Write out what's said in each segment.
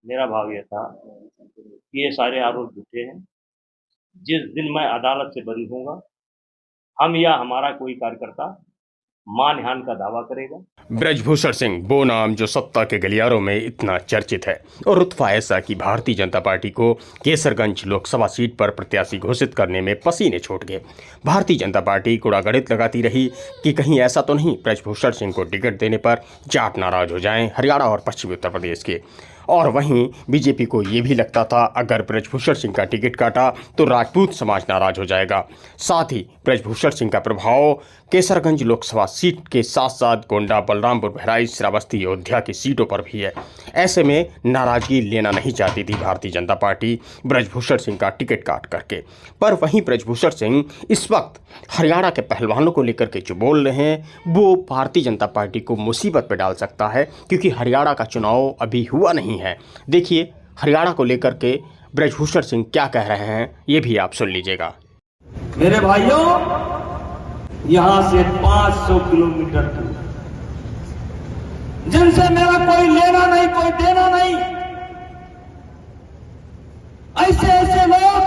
मेरा भाव ये था कि ये सारे आरोप झूठे हैं। जिस दिन मैं अदालत से बरी होऊँगा, हम या हमारा कोई कार्यकर्ता मानहानि का दावा करेगा। ब्रजभूषण सिंह वो नाम जो सत्ता के गलियारों में इतना चर्चित है और रुतबा ऐसा कि भारतीय जनता पार्टी को केसरगंज लोकसभा सीट पर प्रत्याशी घोषित करने में पसीने छूट गए। भारतीय जनता पार्टी कूड़ागड़ित लगाती रही कि कहीं ऐसा तो नहीं ब्रजभूषण सिंह को टिकट देने पर जाट नाराज हो जाएं, हरियाणा और पश्चिमी उत्तर प्रदेश के। और वहीं बीजेपी को ये भी लगता था अगर ब्रजभूषण सिंह का टिकट काटा तो राजपूत समाज नाराज हो जाएगा। साथ ही ब्रजभूषण सिंह का प्रभाव केसरगंज लोकसभा सीट के साथ साथ गोंडा, बलरामपुर, बहराइच, श्रावस्ती, अयोध्या की सीटों पर भी है। ऐसे में नाराजगी लेना नहीं चाहती थी भारतीय जनता पार्टी ब्रजभूषण सिंह का टिकट काट करके। पर वहीं ब्रजभूषण सिंह इस वक्त हरियाणा के पहलवानों को लेकर के जो बोल रहे हैं वो भारतीय जनता पार्टी को मुसीबत में डाल सकता है, क्योंकि हरियाणा का चुनाव अभी हुआ नहीं है। देखिए हरियाणा को लेकर के ब्रजभूषण सिंह क्या कह रहे हैं, ये भी आप सुन लीजिएगा। मेरे भाइयों, यहां से 500 किलोमीटर दूर जिनसे मेरा कोई लेना नहीं, कोई देना नहीं, ऐसे ऐसे लोग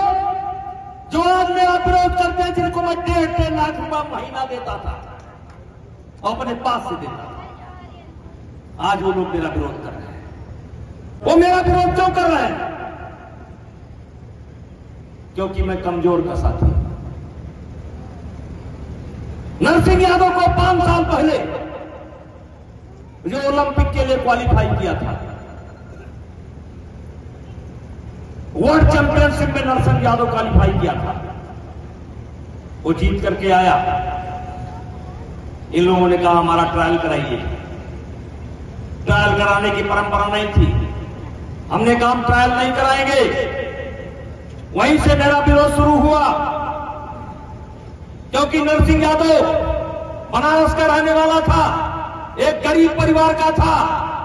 जो आज मेरा विरोध करते हैं, जिनको मैं 1.5 लाख रुपया महीना देता था और अपने पास से देता था, आज वो लोग मेरा विरोध कर रहे हैं। वो मेरा विरोध क्यों कर रहे हैं? क्योंकि मैं कमजोर का साथी। नरसिंह यादव को 5 साल पहले जो ओलंपिक के लिए क्वालिफाई किया था, वर्ल्ड चैंपियनशिप में नरसिंह यादव क्वालिफाई किया था, वो जीत करके आया। इन लोगों ने कहा हमारा ट्रायल कराइए। ट्रायल कराने की परंपरा नहीं थी। हमने कहा हम ट्रायल नहीं कराएंगे। वहीं से मेरा विरोध शुरू हुआ, क्योंकि नरसिंह यादव बनारस का रहने वाला था, एक गरीब परिवार का था।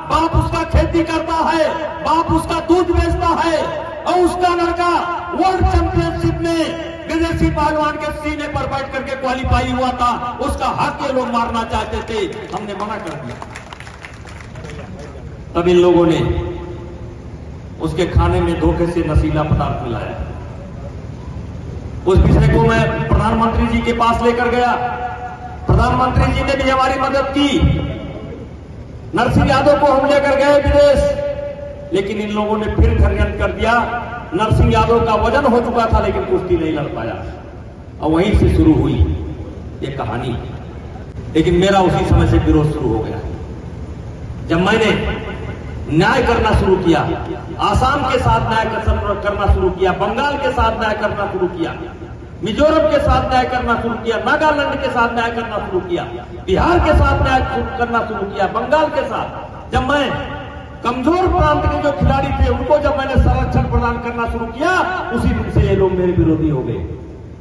बाप उसका खेती करता है, बाप उसका दूध बेचता है, और उसका लड़का वर्ल्ड चैंपियनशिप में विदेशी पहलवान के सीने पर बैठ करके क्वालिफाई हुआ था। उसका हक ये लोग मारना चाहते थे, हमने मना कर दिया। तब इन लोगों ने उसके खाने में धोखे से नशीला पदार्थ मिलाया। उस विषय को मैं प्रधानमंत्री जी के पास लेकर गया। प्रधानमंत्री जी ने भी हमारी मदद की। नरसिंह यादव को हम लेकर गए विदेश, लेकिन इन लोगों ने फिर षड्यंत्र कर दिया। नरसिंह यादव का वजन हो चुका था, लेकिन कुश्ती नहीं लड़ पाया, और वहीं से शुरू हुई ये कहानी। लेकिन मेरा उसी समय से विरोध शुरू हो गया। जब मैंने न्याय करना शुरू किया, आसाम के साथ न्याय करना शुरू किया, बंगाल के साथ न्याय करना शुरू किया, मिजोरम के साथ न्याय करना शुरू किया, नागालैंड के साथ न्याय करना शुरू किया, बिहार के साथ न्याय करना शुरू किया, बंगाल के साथ, जब मैं कमजोर प्रांत के जो खिलाड़ी थे उनको जब मैंने संरक्षण प्रदान करना शुरू किया, उसी दिन से ये लोग मेरे विरोधी हो गए।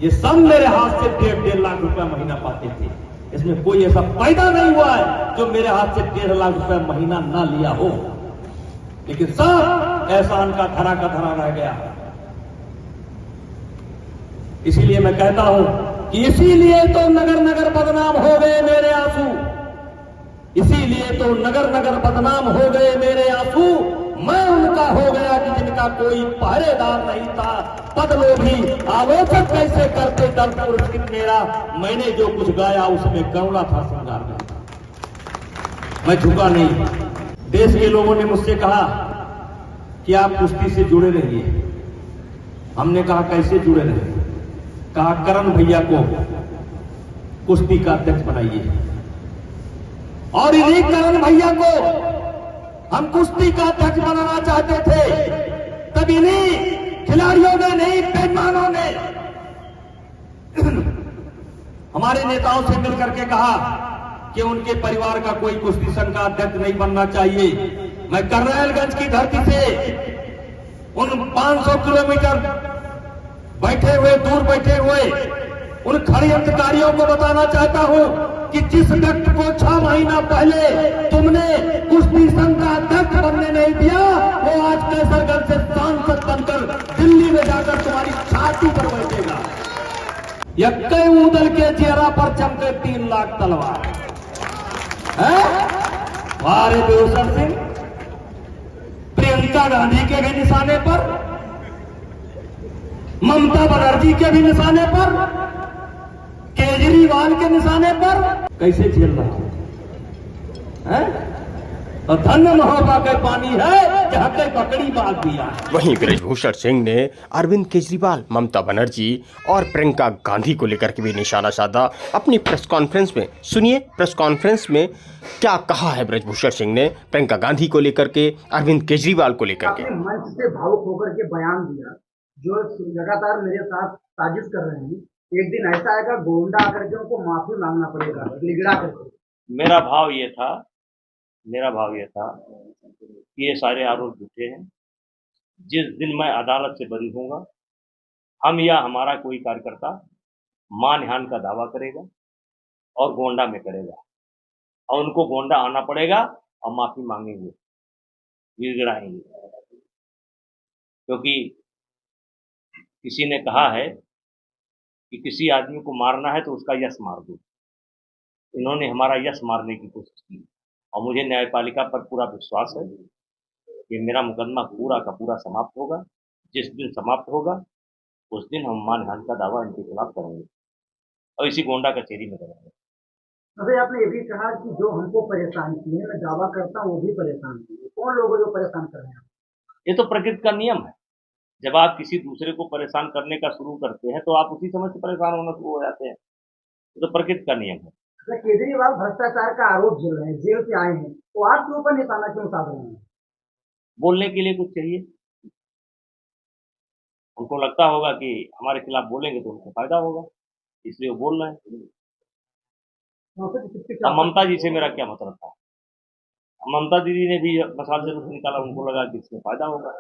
ये सब मेरे हाथ से 1.5 लाख रुपया महीना पाते थे। इसमें कोई ऐसा पैदा नहीं हुआ है जो मेरे हाथ से 1.5 लाख रुपया महीना ना लिया हो, लेकिन सब एहसान का धरा रह गया। इसीलिए मैं कहता हूं कि इसीलिए तो नगर नगर बदनाम हो गए मेरे आंसू, इसीलिए तो नगर नगर बदनाम हो गए मेरे आंसू। मैं उनका हो गया कि जिनका कोई पहरेदार नहीं था। पदलोभी आलोचक कैसे करते दर्द पुरस्कृत मेरा, मैंने जो कुछ गाया उसमें करुणा था, श्रृंगार नहीं था। मैं झुका नहीं। देश के लोगों ने मुझसे कहा कि आप कुश्ती से जुड़े रहिए। हमने कहा कैसे जुड़े रहिए? कहा करण भैया को कुश्ती का अध्यक्ष बनाइए, और इन्हीं करण भैया को हम कुश्ती का अध्यक्ष बनाना चाहते थे। तब इन्हीं खिलाड़ियों ने, नहीं बेईमानों ने हमारे नेताओं से मिलकर के कहा कि उनके परिवार का कोई कुश्ती संघ का अध्यक्ष नहीं बनना चाहिए। मैं करनैलगंज की धरती से उन 500 किलोमीटर दूर बैठे हुए उन षड्यंत्रकारियों को बताना चाहता हूं कि जिस व्यक्ति को 6 महीना पहले तुमने कुश्ती संघ का अध्यक्ष बनने नहीं दिया, वो आज कैसरगंज से सांसद बनकर दिल्ली में जाकर तुम्हारी छाती पर बैठेगा। यक्के उदल के चेहरा पर चमके 3 लाख तलवार है। ब्रजभूषण सिंह, प्रियंका प्रियंका गांधी के भी निशाने पर, ममता बनर्जी के भी निशाने पर, केजरीवाल के निशाने पर कैसे झेल रहा है? और धन्य महोबा के पानी है जहां के पकड़ी बात दिया। वहीं ब्रजभूषण सिंह ने अरविंद केजरीवाल, ममता बनर्जी और प्रियंका गांधी को लेकर के भी निशाना साधा अपनी प्रेस कॉन्फ्रेंस में। सुनिए प्रेस कॉन्फ्रेंस में क्या कहा है ब्रजभूषण सिंह ने प्रियंका गांधी को लेकर के, अरविंद केजरीवाल को लेकर के। मंच से भावुक होकर के बयान दिया, जो लगातार मेरे साथ साजिश कर रहे हैं, एक दिन ऐसा आएगा गोंडा आकर के उनको माफी मांगना पड़ेगा गिड़गिड़ा करके। मेरा भाव ये था कि ये सारे आरोप झूठे हैं। जिस दिन मैं अदालत से बरी होऊंगा, हम या हमारा कोई कार्यकर्ता मानहानि का दावा करेगा और गोंडा में करेगा, और उनको गोंडा आना पड़ेगा और माफी मांगेंगे, गिड़गिड़ाएंगे। क्योंकि किसी ने कहा है कि किसी आदमी को मारना है तो उसका यश मार दो। इन्होंने हमारा यश मारने की कोशिश की, और मुझे न्यायपालिका पर पूरा विश्वास है कि मेरा मुकदमा पूरा का पूरा समाप्त होगा। जिस दिन समाप्त होगा उस दिन हम मानहानि का दावा इनके खिलाफ करेंगे और इसी गोंडा कचहरी में करेंगे। अभी आपने ये भी कहा कि जो हमको परेशान किए, मैं दावा करता हूँ वो भी परेशान किए। कौन लोग जो परेशान कर रहे हैं? ये तो प्रकृति का नियम है। जब आप किसी दूसरे को परेशान करने का शुरू करते हैं तो आप उसी समय से परेशान होना शुरू हो जाते हैं। ये तो प्रकृति का नियम है। केजरीवाल भ्रष्टाचार का आरोप झेल रहे हैं, जेल से आए हैं, तो आपके ऊपर निशाना क्यों साध रहे हैं? बोलने के लिए कुछ चाहिए। उनको लगता होगा कि हमारे खिलाफ बोलेंगे तो उनको फायदा होगा, इसलिए वो बोल रहे हैं। अब ममता जी से मेरा क्या मतलब था? ममता दीदी ने भी मसाल जरूर निकाला, उनको लगा कि इसमें फायदा होगा।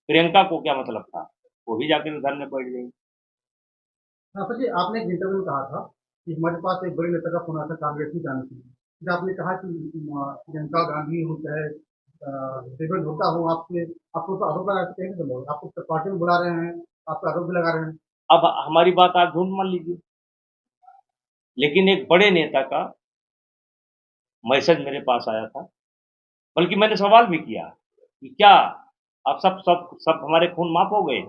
प्रियंका को क्या मतलब था? वो भी जाकर घर में बैठ गई। जी, आपने एक इंटरव्यू में कहा था कि हमारे पास एक बड़े नेता का फोन आता कांग्रेस में जाने के लिए। फिर आपने कहा कि प्रियंका गांधी हो चाहे देवेंद्र होता हो, आपको तो आरोप लगा सकते हैं लोग, आपको पार्टी में बुला रहे हैं, आपको आरोप भी लगा रहे हैं। अब हमारी बात आप झूठ मान लीजिए, लेकिन एक बड़े नेता का मैसेज मेरे पास आया था, बल्कि मैंने सवाल भी किया कि क्या अब सब सब सब हमारे खून माफ हो गए?